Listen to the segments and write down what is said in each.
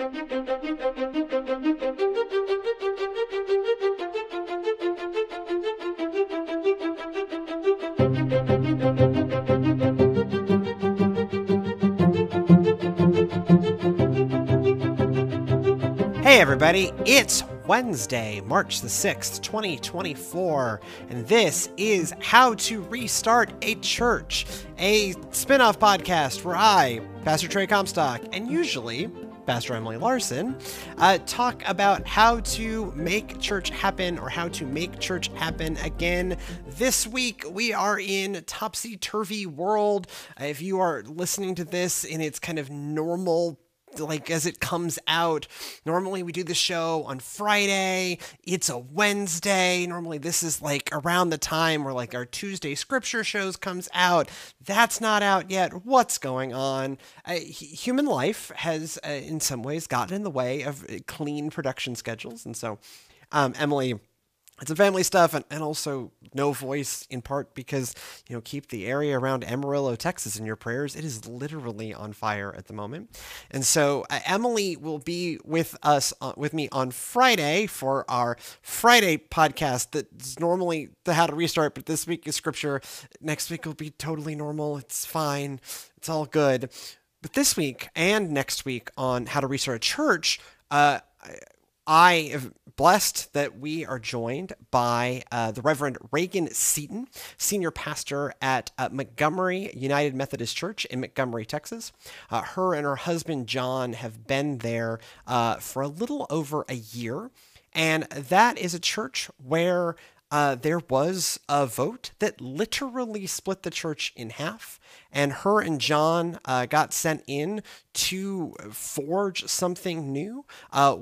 Hey everybody, it's Wednesday, March the 6th, 2024, and this is How to Restart a Church, a spin-off podcast where I, Pastor Trey and usually Pastor Emily Larson, talk about how to make church happen or how to make church happen again. This week, we are in topsy-turvy world. If you are listening to this in its kind of normal as it comes out. Normally we do the show on Friday. It's a Wednesday. Normally this is around the time where our Tuesday scripture shows comes out. That's not out yet. What's going on? Human life has in some ways gotten in the way of clean production schedules. And so, Emily, it's some family stuff and also no voice in part because, keep the area around Amarillo, Texas in your prayers. It is literally on fire at the moment. And so Emily will be with me on Friday for our Friday podcast that's normally the How to Restart, but this week is scripture. Next week will be totally normal. It's fine. It's all good. But this week and next week on How to Restart a Church, I am blessed that we are joined by the Reverend Raegan Seaton, senior pastor at Montgomery United Methodist Church in Montgomery, Texas. Her and her husband, John, have been there for a little over a year. And that is a church where there was a vote that literally split the church in half. And her and John got sent in to forge something new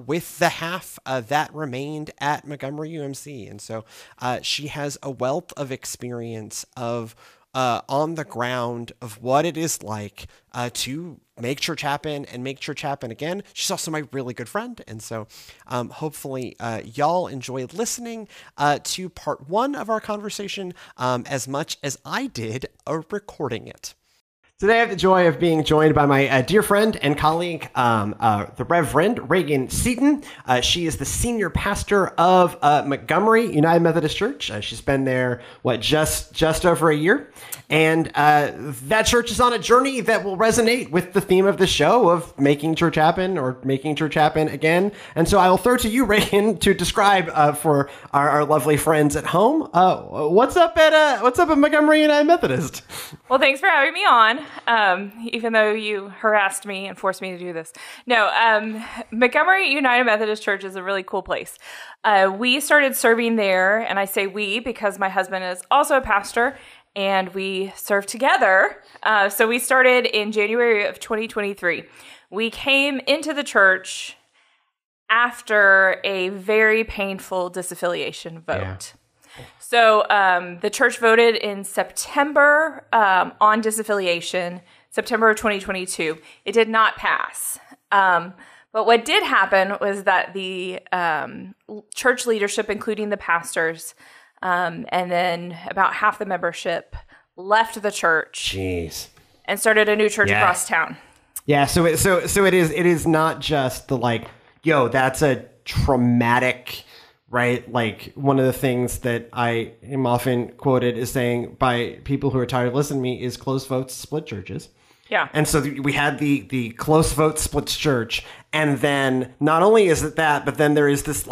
with the half that remained at Montgomery UMC. And so she has a wealth of experience of on the ground of what it is like to make church happen and make church happen again. She's also my really good friend. And so hopefully y'all enjoyed listening to part one of our conversation as much as I did recording it. Today I have the joy of being joined by my dear friend and colleague, the Reverend Raegan Seaton. She is the senior pastor of Montgomery United Methodist Church. She's been there, just over a year. And that church is on a journey that will resonate with the theme of the show of making church happen or making church happen again. And so I will throw to you, Raegan, to describe for our lovely friends at home, what's up at Montgomery United Methodist? Well, thanks for having me on. Even though you harassed me and forced me to do this. No, Montgomery United Methodist Church is a really cool place. We started serving there, and I say we because my husband is also a pastor, and we serve together. So we started in January of 2023. We came into the church after a very painful disaffiliation vote. Yeah. So the church voted in September on disaffiliation, September of 2022. It did not pass. But what did happen was that the church leadership, including the pastors, and then about half the membership, left the church. Jeez. And started a new church across town. Yeah. So it is not just the that's a traumatic. Right? One of the things that I am often quoted as saying by people who are tired of listening to me is close votes split churches. Yeah. And so we had the close vote splits church. And then not only is it that, but then there is this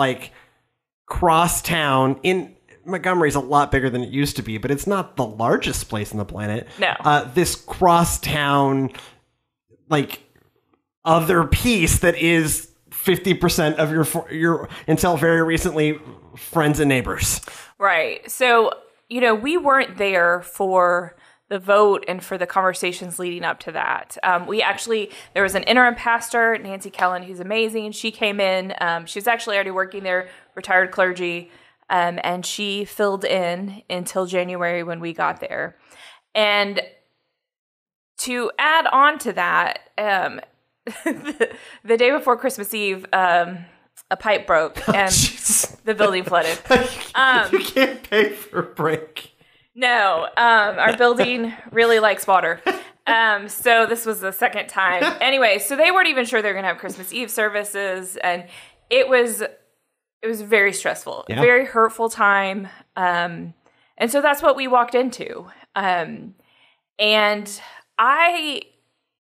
cross town in Montgomery's a lot bigger than it used to be, but it's not the largest place on the planet. No. This cross town, other piece that is 50% of your until very recently friends and neighbors. Right. So, we weren't there for the vote and for the conversations leading up to that. There was an interim pastor, Nancy Kellen, who's amazing. She came in. She was actually already working there, retired clergy, and she filled in until January when we got there. And to add on to that, the day before Christmas Eve, a pipe broke and the building flooded. You can't pay for a break. No, our building really likes water. So this was the second time. Anyway, so they weren't even sure they were going to have Christmas Eve services, and it was very stressful, very hurtful time. And so that's what we walked into. And I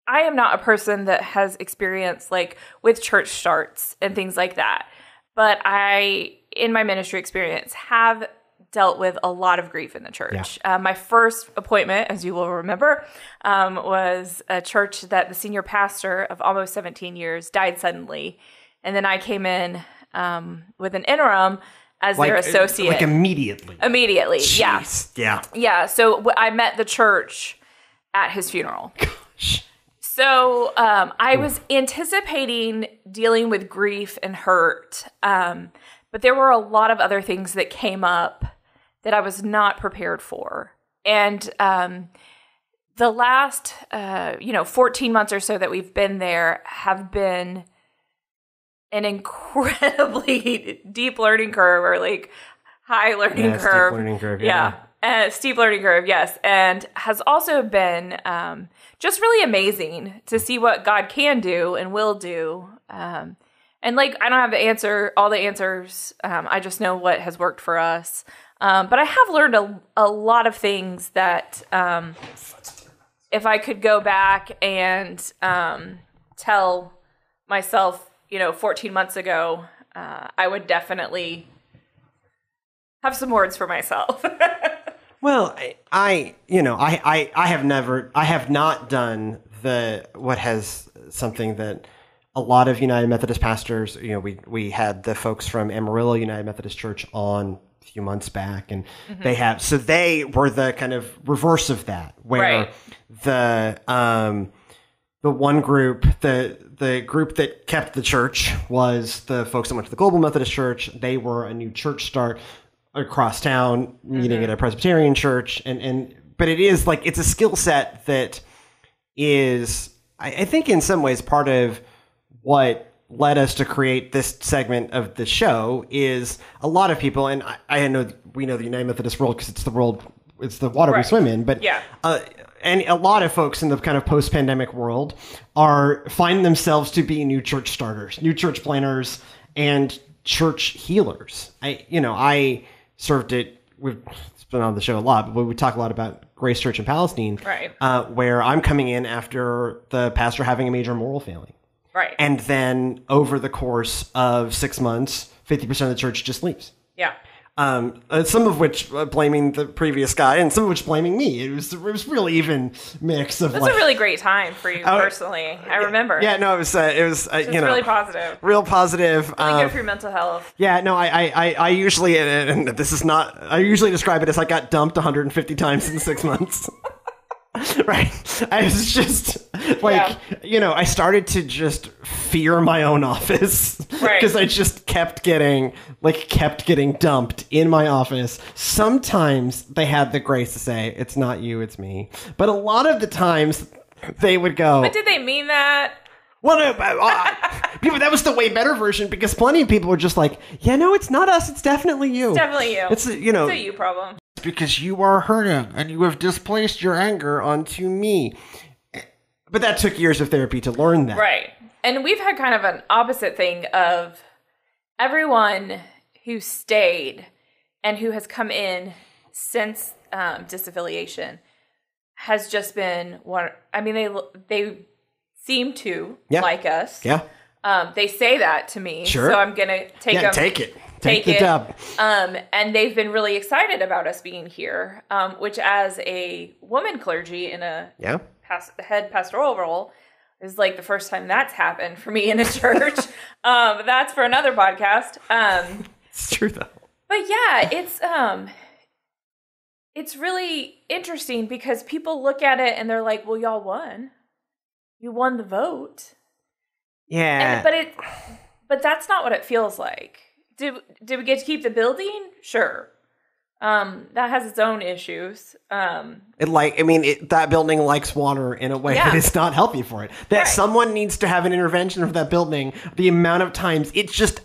am not a person that has experience like with church starts and things like that. But I, in my ministry experience, have dealt with a lot of grief in the church. Yeah. My first appointment, as you will remember, was a church that the senior pastor of almost 17 years died suddenly. And then I came in with an interim as their associate. Like immediately. Immediately, Jeez. Yeah. Yeah, so I met the church at his funeral. Gosh. So I was anticipating dealing with grief and hurt, but there were a lot of other things that came up that I was not prepared for. And the last 14 months or so that we've been there have been an incredibly deep learning curve, or like high learning curve. Steep learning curve, steep learning curve, yes. And has also been just really amazing to see what God can do and will do. And like, I don't have all the answers. I just know what has worked for us. But I have learned a lot of things that if I could go back and tell myself, 14 months ago, I would definitely have some words for myself. Well, I have not done something that a lot of United Methodist pastors, we had the folks from Amarillo United Methodist Church on a few months back, and they were the kind of reverse of that, where the one group, the group that kept the church was the folks that went to the Global Methodist Church. They were a new church start across town, meeting at a Presbyterian church, but it is like, it's a skill set that is, I think, in some ways part of what led us to create this segment of the show. Is a lot of people, and we know the United Methodist world because it's the water we swim in, but and a lot of folks in the kind of post-pandemic world find themselves to be new church starters, new church planners, and church healers. I served it. We've been on the show a lot, but we talk a lot about Grace Church in Palestine, right? Where I'm coming in after the pastor having a major moral failing, right? And then over the course of 6 months, 50% of the church just leaves. Yeah. Some of which blaming the previous guy, and some of which blaming me. It was really even mix of. It was a really great time for you personally. I remember. Yeah, no, it was really positive. Real positive. Really good for your mental health. Yeah, no, I usually, and this is not, I usually describe it as I got dumped 150 times in 6 months. Right. I was just like, I started to just fear my own office because I just kept getting dumped in my office. Sometimes they had the grace to say, it's not you, it's me. But a lot of the times they would go, but did they mean that? Well, no, that was the way better version, because plenty of people were just like, no, it's not us. It's definitely you. It's definitely you. It's a you problem. Because you are hurting and you have displaced your anger onto me. But that took years of therapy to learn that. Right. And we've had kind of an opposite thing of everyone who stayed and who has come in since disaffiliation has just been one. I mean, they seem to like us. Yeah. They say that to me. Sure. So I'm going to take them. Take it. Take the dub. And they've been really excited about us being here, which as a woman clergy in a head pastoral role is like the first time that's happened for me in a church. That's for another podcast. It's true though. But yeah, it's really interesting because people look at it and they're like, well, y'all won. You won the vote. Yeah. But that's not what it feels like. Did we get to keep the building? Sure. That has its own issues. That building likes water in a way that is not healthy for it. That someone needs to have an intervention for that building. The amount of times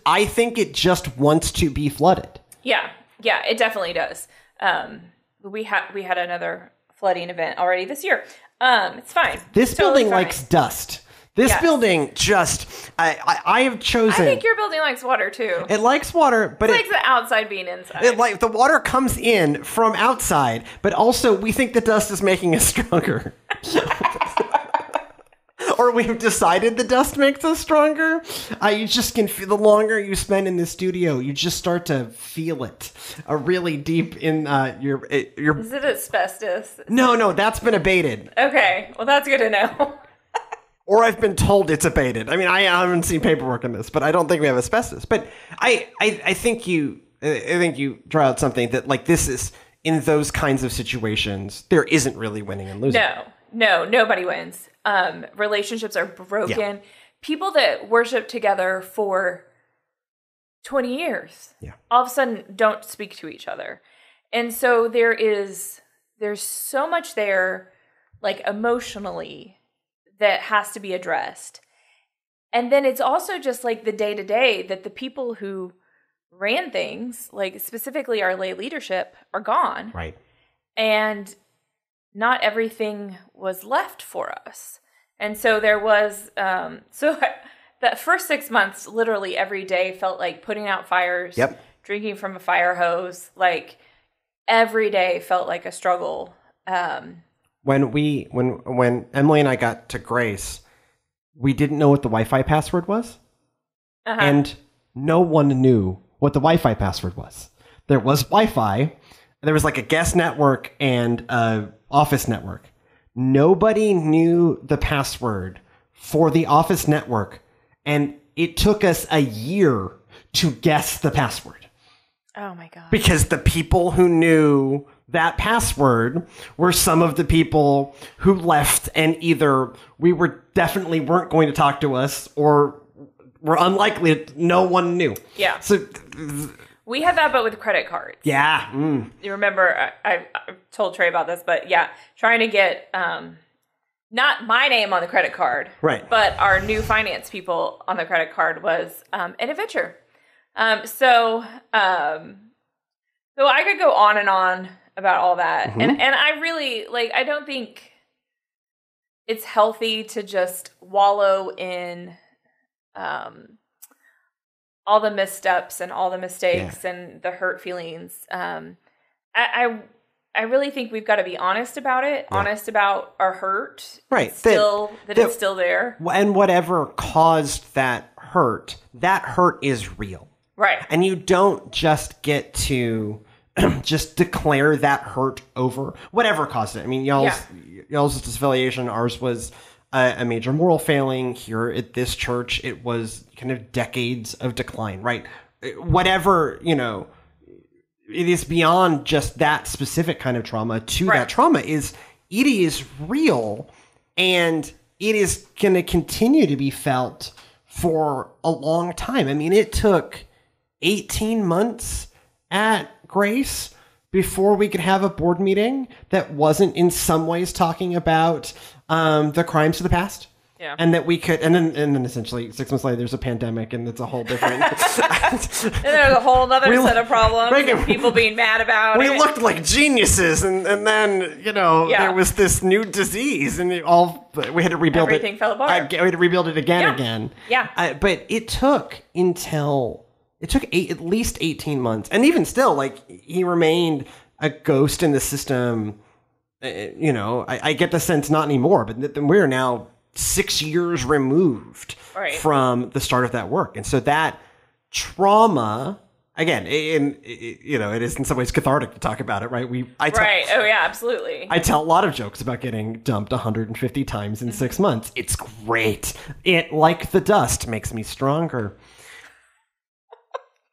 I think it just wants to be flooded. Yeah, it definitely does. We had another flooding event already this year. It's fine. This totally building fine. likes dust. This building just, I have chosen. I think your building likes water too. It likes water, but it likes the outside being inside. The water comes in from outside, but also we think the dust is making us stronger. Or we've decided the dust makes us stronger. You just can feel, the longer you spend in the studio, you just start to feel it really deep in your. Is it asbestos? No, that's been abated. Okay, well that's good to know. Or I've been told it's abated. I mean, I haven't seen paperwork on this, but I don't think we have asbestos. But I think you draw out something that, like, this is, in those kinds of situations, there isn't really winning and losing. No, nobody wins. Relationships are broken. Yeah. People that worship together for 20 years, all of a sudden don't speak to each other. And so there's so much there, like, emotionally, that has to be addressed. And then it's also just like the day-to-day that the people who ran things, like specifically our lay leadership, are gone. Right. And not everything was left for us. And so there was, that first 6 months, literally every day felt like putting out fires, drinking from a fire hose. Like, every day felt like a struggle. When Emily and I got to Grace, we didn't know what the Wi-Fi password was. And no one knew what the Wi-Fi password was. There was Wi-Fi. There was like a guest network and a office network. Nobody knew the password for the office network. And it took us a year to guess the password. Oh my God. Because the people who knew that password were some of the people who left, and either definitely weren't going to talk to us, or were unlikely. No one knew. Yeah. So we had that, but with credit cards. Yeah. You remember, I told Trey about this, but yeah, trying to get not my name on the credit card, right, but our new finance people on the credit card was an adventure. So I could go on and on about all that. Mm-hmm. And I really, like, I don't think it's healthy to just wallow in all the missteps and all the mistakes and the hurt feelings. I really think we've got to be honest about it, honest about our hurt. Right. It's still there. And whatever caused that hurt is real. Right. And you don't just get to just declare that hurt over whatever caused it. I mean, y'all's disaffiliation, ours was a major moral failing. Here at this church, it was kind of decades of decline, right? Whatever, it is beyond just that specific kind of trauma to that trauma it is real, and it is going to continue to be felt for a long time. I mean, it took 18 months at Grace before we could have a board meeting that wasn't in some ways talking about the crimes of the past. Yeah. And that we could, and then essentially 6 months later, there's a pandemic, and it's a whole different. And there's a whole other set of problems. Raegan, people being mad about it. We looked like geniuses, and then there was this new disease, and we had to rebuild it. Everything fell apart. We had to rebuild it again. Yeah. But it took at least 18 months, and even still, like, he remained a ghost in the system. I get the sense not anymore, but we're now 6 years removed from the start of that work. And so that trauma, again, it is in some ways cathartic to talk about it, right? Oh, yeah, absolutely. I tell a lot of jokes about getting dumped 150 times in 6 months. It's great. It, like the dust, makes me stronger.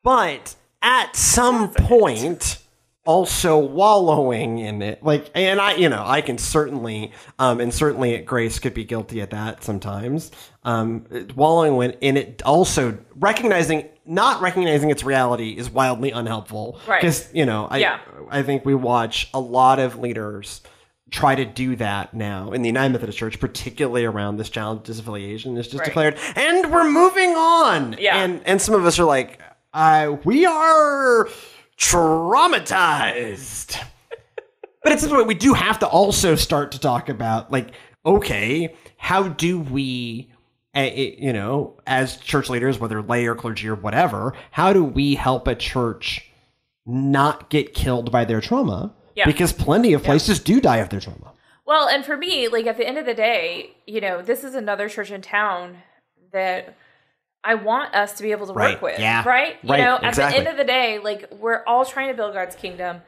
But at some point, also wallowing in it, I can certainly, and certainly at Grace could be guilty at that sometimes. Wallowing in it, also not recognizing its reality is wildly unhelpful. Right. Because, I think we watch a lot of leaders try to do that now in the United Methodist Church, particularly around this challenge of disaffiliation is just declared, and we're moving on. Yeah. And some of us are like, we are traumatized. But at some point, we do have to also start to talk about, like, okay, how do we, as church leaders, whether lay or clergy or whatever, how do we help a church not get killed by their trauma? Yeah. Because plenty of places do die of their trauma. Well, and for me, like, at the end of the day, this is another church in town that I want us to be able to work with. Yeah. Right? Exactly. At the end of the day, like, we're all trying to build God's kingdom.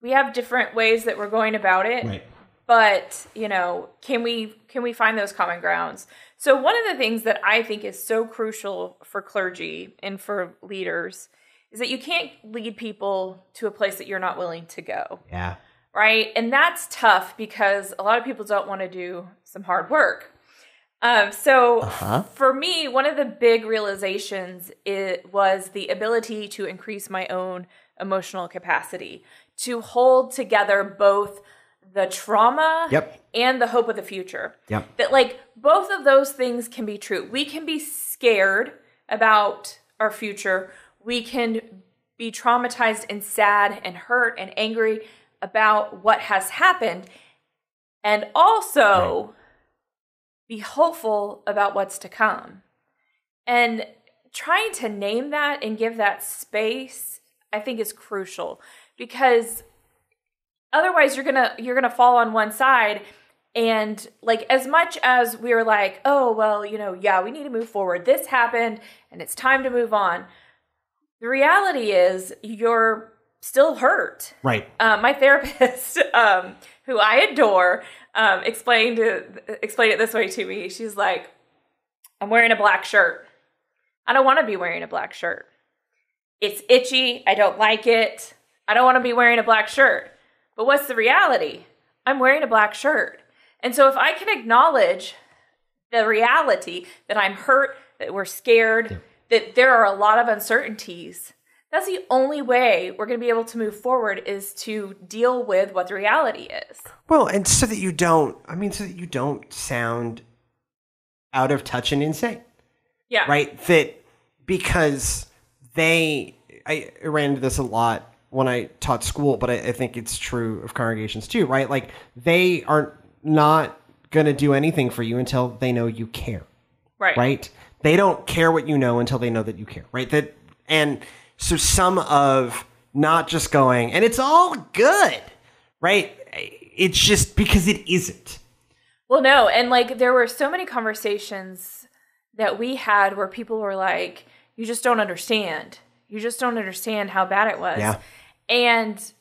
We have different ways that we're going about it. Right. But, can we find those common grounds? So one of the things that I think is so crucial for clergy and for leaders is that you can't lead people to a place that you're not willing to go. Yeah. Right? And that's tough because a lot of people don't want to do some hard work. For me, one of the big realizations was the ability to increase my own emotional capacity, to hold together both the trauma and the hope of the future. Yep. That, like, both of those things can be true. We can be scared about our future. We can be traumatized and sad and hurt and angry about what has happened, and also be hopeful about what's to come. And trying to name that and give that space, I think, is crucial, because otherwise you're gonna fall on one side. And, like, as much as we were like, oh, well, we need to move forward. This happened and it's time to move on. The reality is you're still hurt. Right. My therapist, who I adore, explained it this way to me. She's like, I'm wearing a black shirt. I don't want to be wearing a black shirt. It's itchy. I don't like it. I don't want to be wearing a black shirt. But what's the reality? I'm wearing a black shirt. And so if I can acknowledge the reality that I'm hurt, that we're scared, that there are a lot of uncertainties, that's the only way we're going to be able to move forward, is to deal with what the reality is. Well, and so that you don't sound out of touch and insane. Yeah. Right? That because I ran into this a lot when I taught school, but I think it's true of congregations too, right? Like, they are not going to do anything for you until they know you care. Right. Right? They don't care what you know until they know that you care, right? So some of not just going, and it's all good, right? It's just because it isn't. Well, no. And, like, there were so many conversations that we had where people were like, you just don't understand. You just don't understand how bad it was. Yeah. And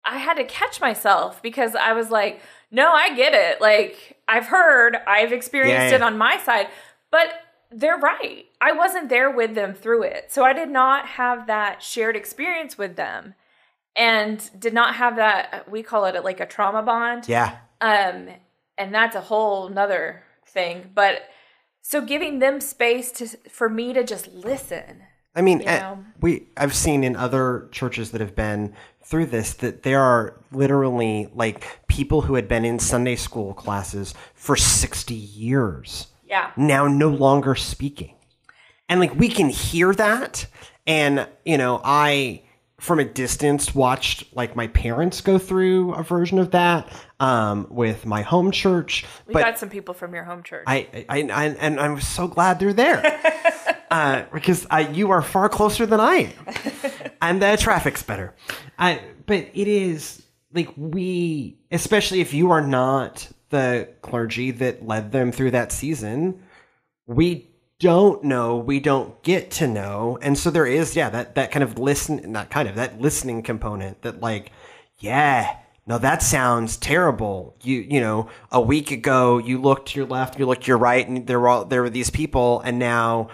I had to catch myself, because I was like, no, I get it. Like, I've experienced it on my side, but they're right. I wasn't there with them through it. So I did not have that shared experience with them, and did not have that, we call it like a trauma bond. Yeah. And that's a whole nother thing. But so giving them space for me to just listen. I mean, I've seen in other churches that have been through this that there are literally, like, people who had been in Sunday school classes for 60 years. Yeah. Now no longer speaking. And, like, we can hear that. And, I, from a distance, watched, like, my parents go through a version of that with my home church. We got some people from your home church. And I'm so glad they're there. Because you are far closer than I am. And the traffic's better. But it is, like, especially if you are not the clergy that led them through that season, we don't know, we don't get to know. And so there is, that kind of that listening component that, like, no, that sounds terrible. A week ago, you looked to your left, you looked to your right, and there were these people, and now,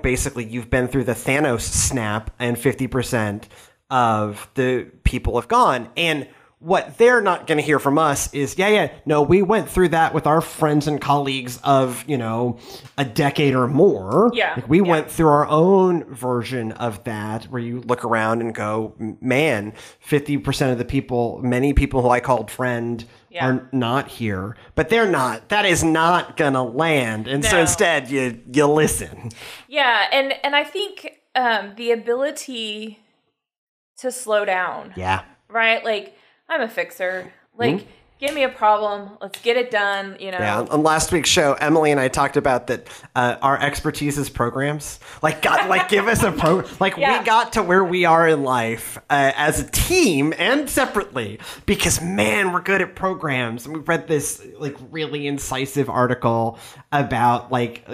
basically you've been through the Thanos snap, and 50% of the people have gone. And what they're not going to hear from us is, no, we went through that with our friends and colleagues of, a decade or more. Yeah. Like, we went through our own version of that, where you look around and go, man, 50% of the people, many people who I called friend are not here, but they're not. That is not going to land. And so instead you listen. Yeah. And I think the ability to slow down. Yeah. Right? Like, I'm a fixer. Like, give me a problem. Let's get it done, Yeah, on last week's show, Emily and I talked about that our expertise is programs. Like, God, like, give us a program. Like, we got to where we are in life as a team and separately because, man, we're good at programs. And we read this, like, really incisive article about, like,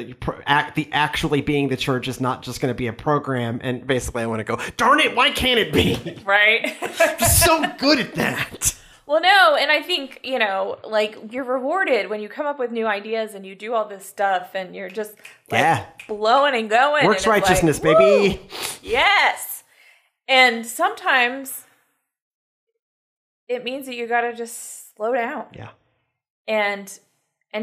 actually being the church is not just going to be a program. And basically, I want to go, darn it, why can't it be? Right? I'm so good at that. Well, no, and I think, like, you're rewarded when you come up with new ideas and you do all this stuff and you're just, like, blowing and going. Works and righteousness, like, baby. Yes. And sometimes it means that you got to just slow down. Yeah. And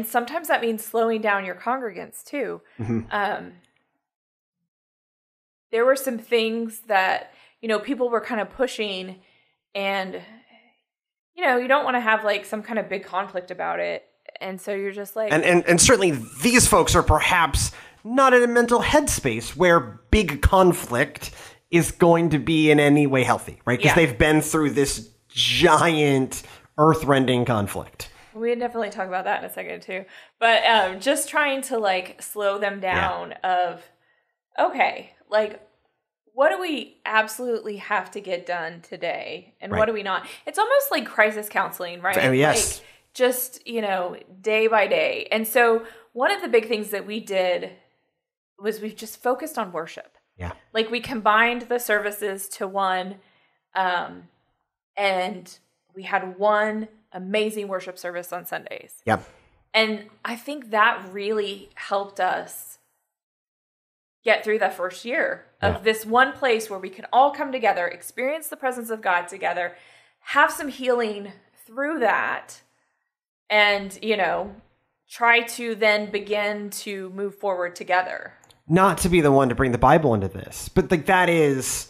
sometimes that means slowing down your congregants, too. Mm-hmm. There were some things that, people were kind of pushing and... you don't want to have, like, some kind of big conflict about it. And so you're just like... And certainly these folks are perhaps not in a mental headspace where big conflict is going to be in any way healthy, right? Because they've been through this giant earth-rending conflict. We would definitely talk about that in a second, too. But just trying to, like, slow them down of, okay, like... what do we absolutely have to get done today? And what do we not? It's almost like crisis counseling, right? Yes. Like just, day by day. And so one of the big things that we did was we just focused on worship. Yeah. Like we combined the services to one, and we had one amazing worship service on Sundays. Yep. And I think that really helped us get through that first year of this one place where we can all come together, experience the presence of God together, have some healing through that, and, try to then begin to move forward together. Not to be the one to bring the Bible into this, but like that is...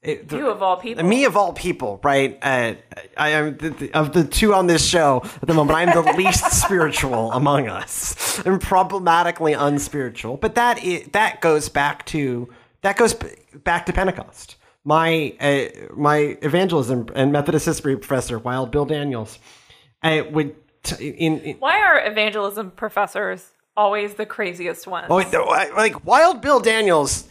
you of all people. Me of all people, right? I am of the two on this show at the moment. I'm the least spiritual among us. I'm problematically unspiritual, but that goes back to Pentecost. My evangelism and Methodist history professor, Wild Bill Daniels, why are evangelism professors always the craziest ones? Like Wild Bill Daniels.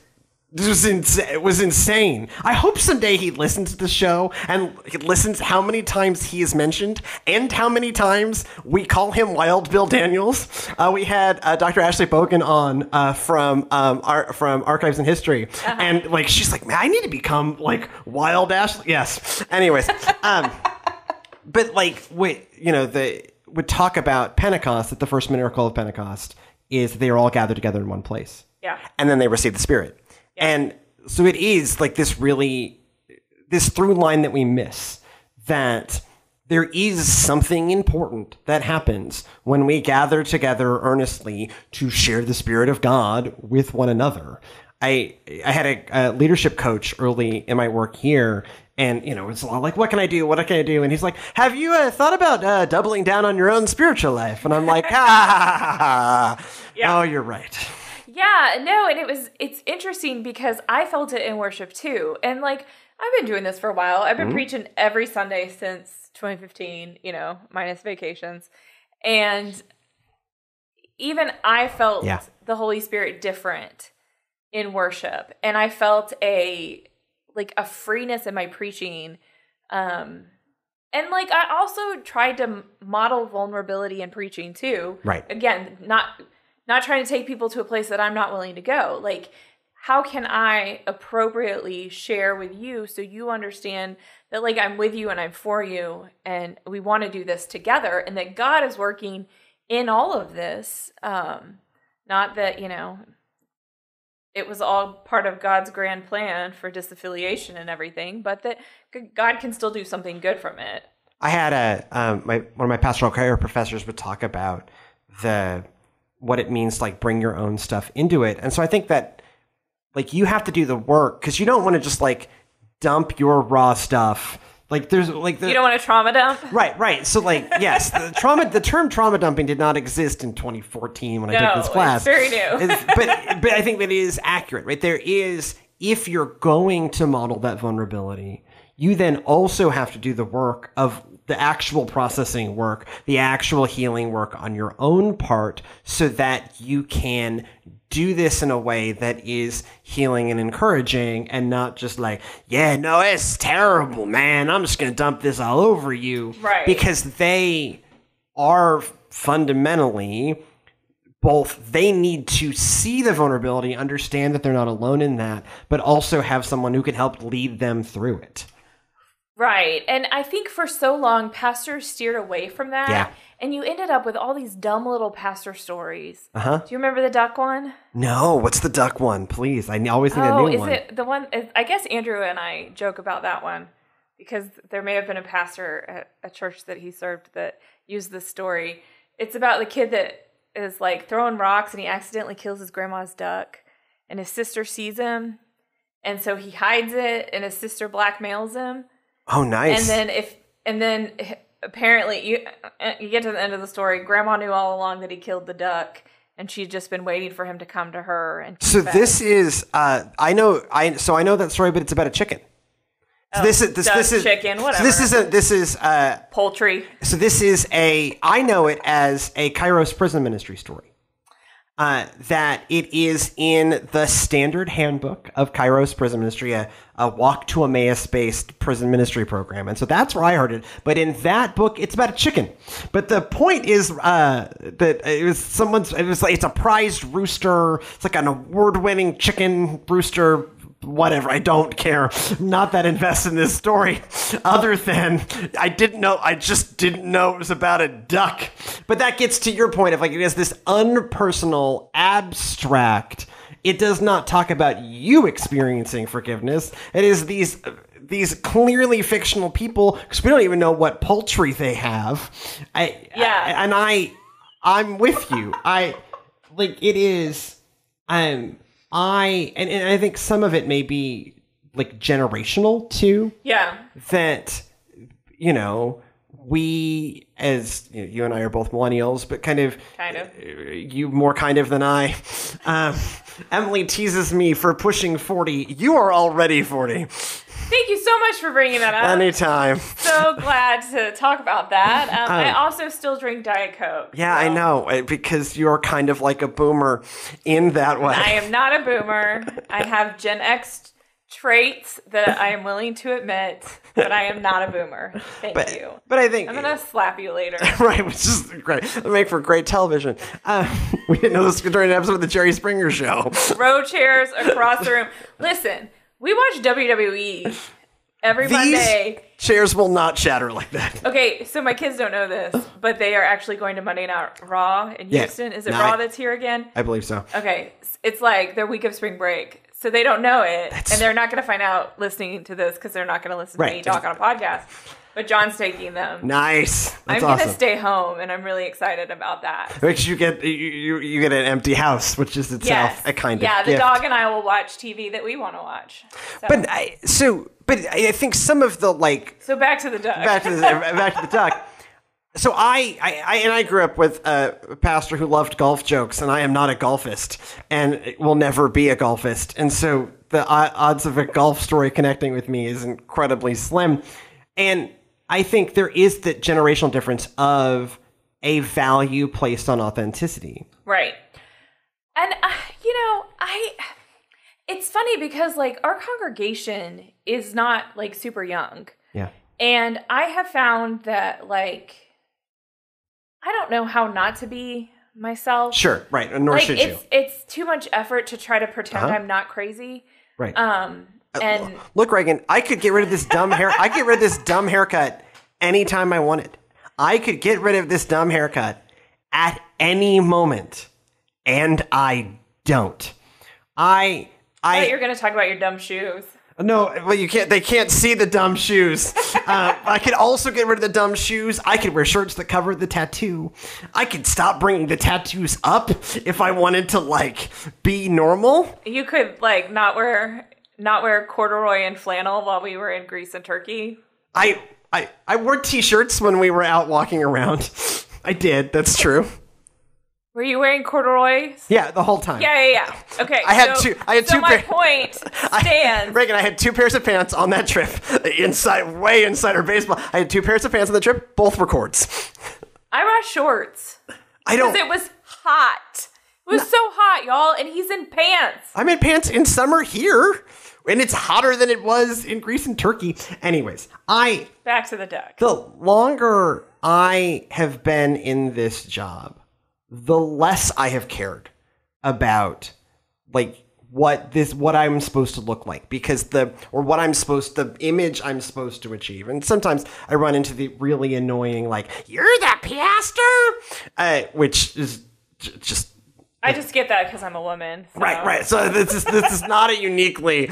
It was insane. I hope someday he listens to the show and he listens how many times he is mentioned and how many times we call him Wild Bill Daniels. We had Dr. Ashley Bogan on from Archives and History, and like she's like, man, I need to become like Wild Ashley. Yes. Anyways, but like would talk about Pentecost. That the first miracle of Pentecost is that they are all gathered together in one place. Yeah, and then they receive the Spirit. Yeah. And so it is like this through line that we miss, that there is something important that happens when we gather together earnestly to share the Spirit of God with one another. I had a leadership coach early in my work here, and it's a lot like, what can I do? What can I do? And he's like, have you thought about doubling down on your own spiritual life? And I'm like, yeah. Oh, you're right. Yeah, no, and it's interesting because I felt it in worship too. And like, I've been doing this for a while. I've been preaching every Sunday since 2015, minus vacations. And even I felt the Holy Spirit different in worship. And I felt a freeness in my preaching. And like, I also tried to model vulnerability in preaching too. Right. Again, not trying to take people to a place that I'm not willing to go. Like, how can I appropriately share with you so you understand that, like, I'm with you and I'm for you and we want to do this together and that God is working in all of this. Not that, it was all part of God's grand plan for disaffiliation and everything, but that God can still do something good from it. I had one of my pastoral care professors would talk about what it means to like bring your own stuff into it. And so I think that like you have to do the work because you don't want to just like dump your raw stuff. Like you don't want to trauma dump? Right. So like, yes, the term trauma dumping did not exist in 2014 when I took this class. It's very new. but I think that it is accurate, right? There is, if you're going to model that vulnerability, you then also have to do the work of the actual processing work, the actual healing work on your own part so that you can do this in a way that is healing and encouraging and not just like, yeah, no, it's terrible, man. I'm just going to dump this all over you. Right. Because they are fundamentally both, they need to see the vulnerability, understand that they're not alone in that, but also have someone who can help lead them through it. Right. And I think for so long, pastors steered away from that. Yeah. And you ended up with all these dumb little pastor stories. Uh-huh. Do you remember the duck one? No. What's the duck one? Please. I always think a new one. Oh, is it the one? I guess Andrew and I joke about that one because there may have been a pastor at a church that he served that used this story. It's about the kid that is like throwing rocks and he accidentally kills his grandma's duck and his sister sees him. And so he hides it and his sister blackmails him. Oh, nice. And then apparently you get to the end of the story. Grandma knew all along that he killed the duck, and she'd just been waiting for him to come to her. And so this is I know that story, but it's about a chicken. So this is chicken, whatever. So this is poultry. So this is I know it as a Kairos prison ministry story. That it is in the standard handbook of Kairos prison ministry, a walk to Emmaus based prison ministry program. And so that's where I heard it. But in that book, it's about a chicken. But the point is, that it's a prized rooster. It's like an award winning chicken rooster. Whatever, I don't care. I'm not that invested in this story, other than I just didn't know it was about a duck. But that gets to your point of like, it is this unpersonal, abstract. It does not talk about you experiencing forgiveness. It is these clearly fictional people, because we don't even know what poultry they have. I'm with you. And I think some of it may be like generational too. Yeah. That, we as you and I are both millennials, but kind of you more kind of than I. Emily teases me for pushing 40. You are already 40. Thank you so much for bringing that up. Anytime. So glad to talk about that. I also still drink Diet Coke. Yeah, so. I know, because you're kind of like a boomer in that way. I am not a boomer. I have Gen X traits that I am willing to admit, but I am not a boomer. Thank you. But I think... I'm going to slap you later. Right, which is great. It'll make for great television. We didn't know this during an episode of The Jerry Springer Show. Row chairs across the room. Listen... We watch WWE every Monday. Chairs will not shatter like that. Okay, so my kids don't know this, but they are actually going to Monday Night Raw in Houston. Is it Raw that's here again? I believe so. Okay, it's like their week of spring break. So they don't know it, and they're not going to find out listening to this because they're not going to listen to me talk on a podcast. But John's taking them. Nice. I'm going to stay home, and I'm really excited about that. Because you get an empty house, which is itself a kind of gift. The dog and I will watch TV that we want to watch. So. But I think some of the So back to the duck. Back to the duck. So I grew up with a pastor who loved golf jokes, and I am not a golfist, and will never be a golfist, and so the odds of a golf story connecting with me is incredibly slim, and I think there is the generational difference of a value placed on authenticity. Right. And, it's funny because, our congregation is not, super young. Yeah. And I have found that, I don't know how not to be myself. Sure, right. Nor should you. It's too much effort to try to pretend I'm not crazy. Right. And look, Raegan, I could get rid of this dumb hair. I could get rid of this dumb haircut anytime I wanted. I could get rid of this dumb haircut at any moment, and I don't. I thought you were going to talk about your dumb shoes. No, well, you can't. They can't see the dumb shoes. I could also get rid of the dumb shoes. I could wear shirts that cover the tattoo. I could stop bringing the tattoos up if I wanted to be normal. You could not wear corduroy and flannel while we were in Greece and Turkey. I wore t-shirts when we were out walking around. I did. That's true. Were you wearing corduroys? Yeah, the whole time. Yeah. Okay. I had two my point stands. Reagan, I had 2 pairs of pants on that trip, way inside her baseball. I had 2 pairs of pants on the trip. Both were cords. I brought shorts. Because it was hot. It was so hot, y'all, and he's in pants. I'm in pants in summer here, and it's hotter than it was in Greece and Turkey. Anyways, Back to the duck. The longer I have been in this job, the less I have cared about, like, what I'm supposed to look like, because the image I'm supposed to achieve. And sometimes I run into the really annoying, like, you're the pastor, which is just. I just get that because I'm a woman. So. Right. So this is not a uniquely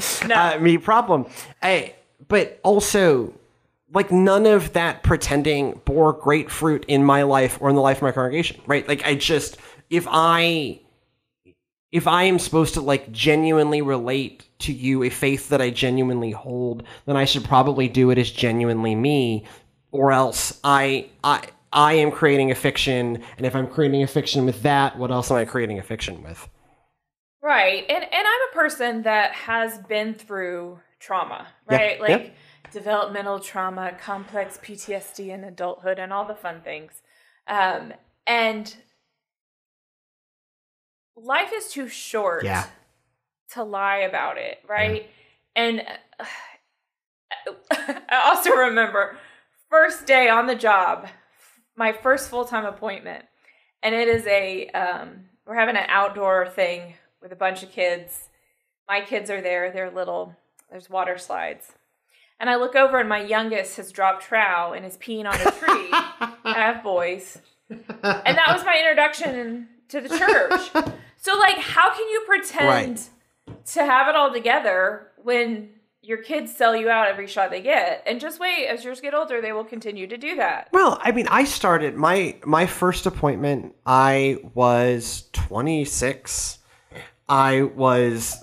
me problem. But also, like, none of that pretending bore great fruit in my life or in the life of my congregation, right? Like, if I am supposed to, like, genuinely relate to you a faith that I genuinely hold, then I should probably do it as genuinely me, or else I am creating a fiction, and if I'm creating a fiction with that, what else am I creating a fiction with? Right. And I'm a person that has been through trauma, right? Developmental trauma, complex PTSD in adulthood, and all the fun things. And life is too short to lie about it, right? Yeah. And I also remember first day on the job, my first full-time appointment, and it is we're having an outdoor thing with a bunch of kids. My kids are there. They're little. There's water slides. And I look over and my youngest has dropped trowel and is peeing on a tree. I have boys. And that was my introduction to the church. So, like, how can you pretend to have it all together when your kids sell you out every shot they get? And just wait, as yours get older, they will continue to do that. Well, I mean, I started my first appointment, I was 26. I was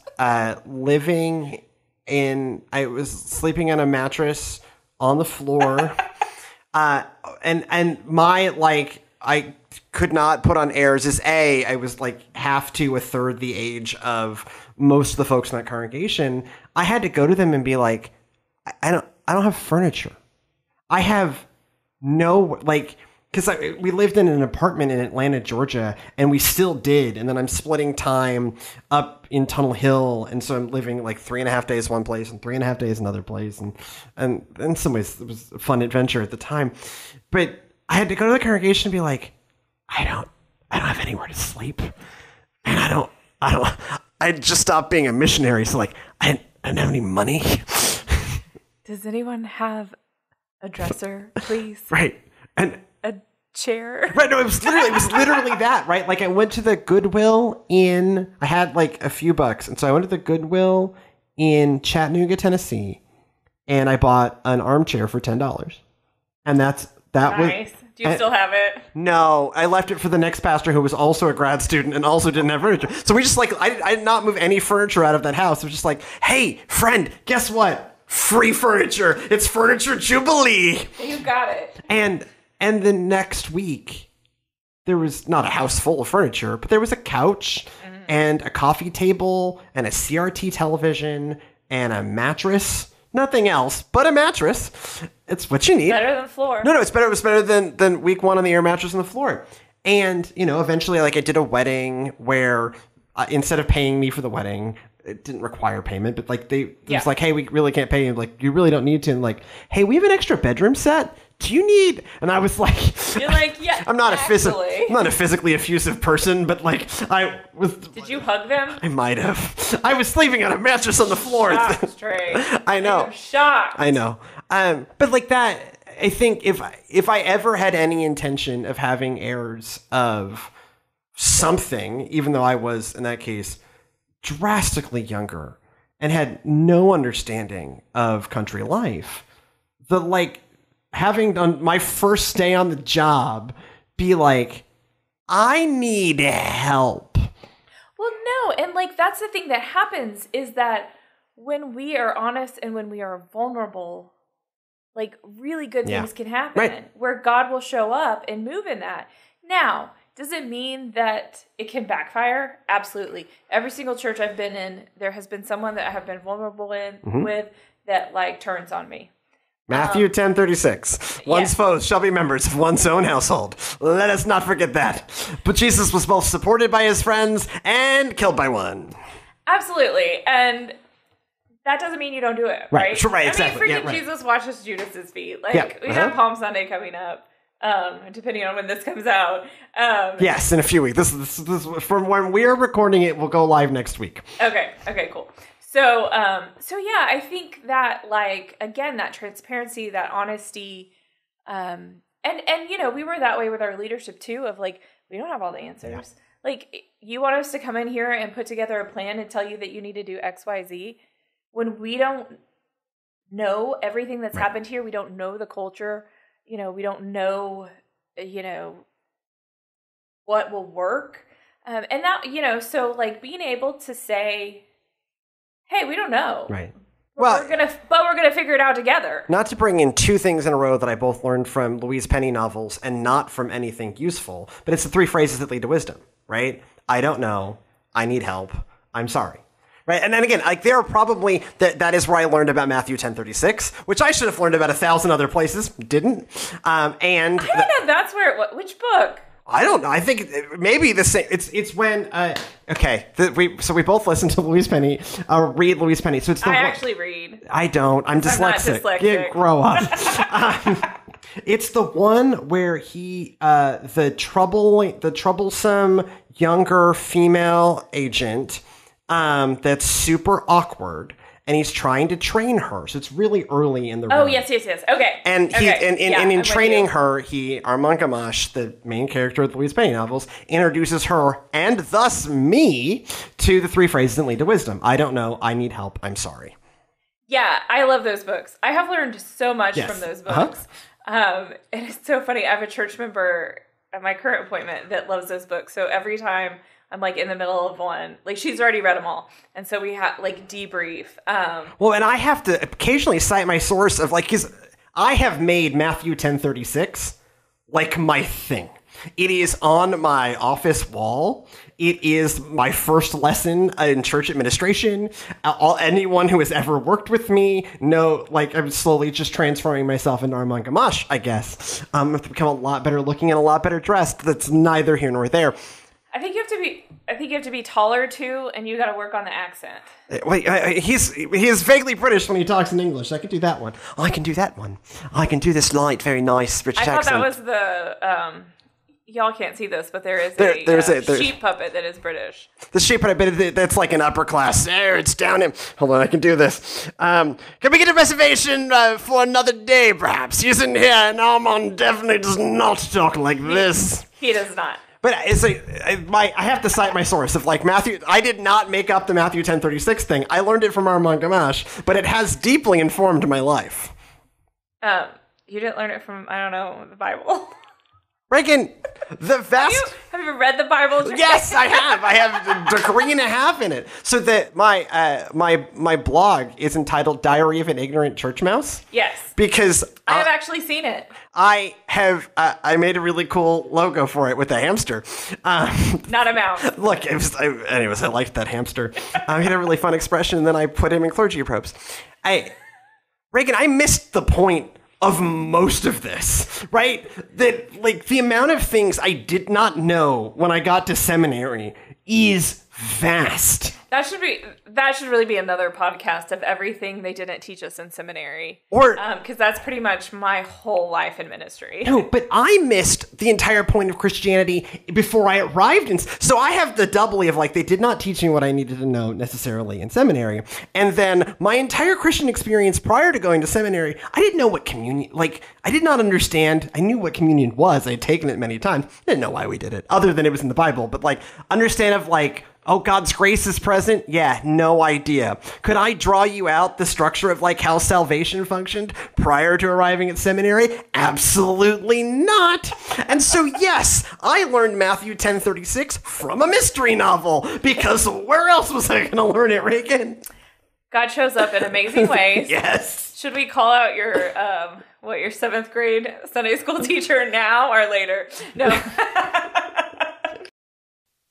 I was sleeping on a mattress on the floor. And my, like, I could not put on airs is I was like half to a third the age of most of the folks in that congregation. I had to go to them and be like, I don't have furniture. I have no, like, because we lived in an apartment in Atlanta, Georgia, and we still did. And then I'm splitting time up in Tunnel Hill. And so I'm living like 3.5 days one place and 3.5 days another place. And in some ways, it was a fun adventure at the time. But I had to go to the congregation and be like, I don't have anywhere to sleep. And I just stopped being a missionary. So, like, I didn't have any money. Does anyone have a dresser, please? Right. And a chair. Right, no, it was literally that, right? Like, I went to the Goodwill I had like a few bucks, and so I went to the Goodwill in Chattanooga, Tennessee, and I bought an armchair for $10. And that nice. Do you still have it? No, I left it for the next pastor who was also a grad student and also didn't have furniture. So we just, like, I did not move any furniture out of that house. It was just like, hey, friend, guess what? Free furniture. It's Furniture Jubilee. You got it. And the next week, there was not a house full of furniture, but there was a couch and a coffee table and a CRT television and a mattress. Nothing else but a mattress. It's what you need. Better than floor. No, it's better. It was better than week one on the air mattress on the floor. And, you know, eventually, like, I did a wedding where instead of paying me for the wedding, it didn't require payment, but like it was like, hey, we really can't pay you. Like, you really don't need to. And like, hey, we have an extra bedroom set. Do you need? And I was like, you're like, yeah. I'm not a physically effusive person, but like, I was. Did you hug them? I might have. I was sleeping on a mattress on the floor. Shocked, Trey. I know. I'm shocked. I know. But like that, I think if I ever had any intention of having heirs of something, even though I was in that case drastically younger and had no understanding of country life, having done my first day on the job, be like, I need help. Well, no. And like, that's the thing that happens is that when we are honest and when we are vulnerable, like, really good things can happen where God will show up and move in that. Now, Does it mean that it can backfire? Absolutely. Every single church I've been in, there has been someone that I have been vulnerable with that like turns on me. Matthew 10:36. One's foes shall be members of one's own household. Let us not forget that. But Jesus was both supported by his friends and killed by one. Absolutely. And that doesn't mean you don't do it, right? Right, exactly. I mean, freaking Jesus washes Judas's feet. Like, we have Palm Sunday coming up. Depending on when this comes out. Yes, in a few weeks. This from when we are recording it will go live next week. Okay, cool. So yeah, I think that, like, again, that transparency, that honesty, and you know, we were that way with our leadership too, of like, we don't have all the answers. Yeah. Like, you want us to come in here and put together a plan and tell you that you need to do X, Y, Z, when we don't know everything that's happened here. We don't know the culture. You know, we don't know, you know, what will work. And now, you know, so like being able to say, hey, we don't know. Right. But we're gonna figure it out together. Not to bring in two things in a row that I both learned from Louise Penny novels and not from anything useful, but it's the three phrases that lead to wisdom, right? I don't know. I need help. I'm sorry. Right. And then again, like there are probably that is where I learned about Matthew 10:36, which I should have learned about 1,000 other places. Didn't. And I don't know. That's where which book? I don't know. I think maybe the same. It's when we both listen to Louise Penny, read Louise Penny. So it's I actually read. I don't. I'm dyslexic. Yeah, grow up. It's the one where he the troublesome younger female agent. That's super awkward, and he's trying to train her. So it's really early in the run. Oh, yes. Okay. And in training her, Armand Gamache, the main character of the Louise Penny novels, introduces her, and thus me, to the three phrases that lead to wisdom. I don't know. I need help. I'm sorry. Yeah, I love those books. I have learned so much from those books. And it's so funny. I have a church member at my current appointment that loves those books. So every time I'm like in the middle of one, like she's already read them all. And so we have like debrief. Well, and I have to occasionally cite my source of like, because I have made Matthew 10:36 like my thing. It is on my office wall. It is my first lesson in church administration. Anyone who has ever worked with me know, like, I'm slowly just transforming myself into Armand Gamache, I guess. I have to become a lot better looking and a lot better dressed. That's neither here nor there. I think you have to be taller too, and you got to work on the accent. Wait, he is vaguely British when he talks in English. I can do that one. I can do that one. I can do this light, very nice British accent. I thought that was the y'all can't see this, but there's a sheep puppet that is British. The sheep puppet that's like an upper class. There, it's down him. Hold on, I can do this. Can we get a reservation for another day, perhaps? He's in here, and Armand definitely does not talk like this. He does not. But it's I have to cite my source of like Matthew. I did not make up the Matthew 10:36 thing. I learned it from Armand Gamache, but it has deeply informed my life. You didn't learn it from, I don't know, the Bible. Raegan, the vast... Have you ever read the Bible? Yes, I have. I have a degree and a half in it. So that my blog is entitled Diary of an Ignorant Church Mouse. Yes. Because... I have actually seen it. I I made a really cool logo for it with a hamster. Not a mouse. Look, anyways, I liked that hamster. I had a really fun expression, and then I put him in clergy robes. Raegan, I missed the point of most of this, right? That, like, the amount of things I did not know when I got to seminary is vast. That should really be another podcast of everything they didn't teach us in seminary. Or because that's pretty much my whole life in ministry. No, but I missed the entire point of Christianity before I arrived in. So I have the doubly of like they did not teach me what I needed to know necessarily in seminary, and then my entire Christian experience prior to going to seminary, I didn't know what communion. Like I did not understand. I knew what communion was. I had taken it many times. I didn't know why we did it, other than it was in the Bible. But like understand of like. Oh, God's grace is present? Yeah, no idea. Could I draw you out the structure of like how salvation functioned prior to arriving at seminary? Absolutely not. And so, yes, I learned Matthew 10:36 from a mystery novel because where else was I going to learn it, Raegan? God shows up in amazing ways. Yes. Should we call out your your 7th grade Sunday school teacher now or later? No.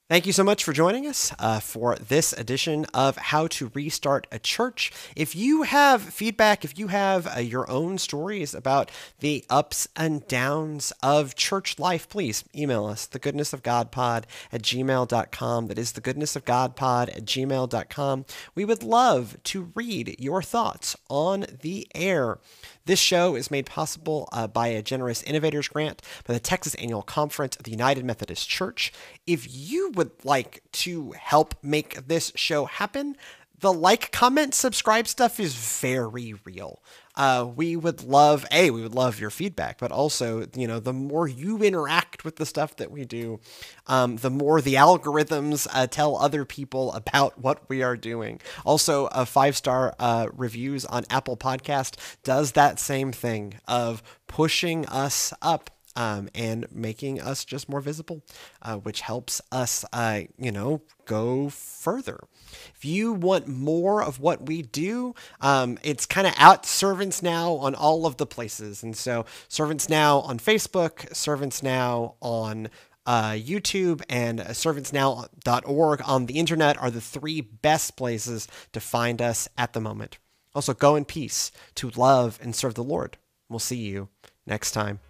Thank you so much for joining us for this edition of How to Restart a Church. If you have feedback, if you have your own stories about the ups and downs of church life, please email us, thegoodnessofgodpod@gmail.com. That is thegoodnessofgodpod@gmail.com. We would love to read your thoughts on the air. This show is made possible by a generous Innovators Grant by the Texas Annual Conference of the United Methodist Church. If you would like to help make this show happen, the like, comment, subscribe stuff is very real. We would love your feedback, but also, the more you interact with the stuff that we do, the more the algorithms tell other people about what we are doing. Also, 5-star reviews on Apple Podcast does that same thing of pushing us up. And making us just more visible, which helps us, go further. If you want more of what we do, it's kind of out Servants Now on all of the places. And so Servants Now on Facebook, Servants Now on YouTube, and servantsnow.org on the internet are the 3 best places to find us at the moment. Also, go in peace to love and serve the Lord. We'll see you next time.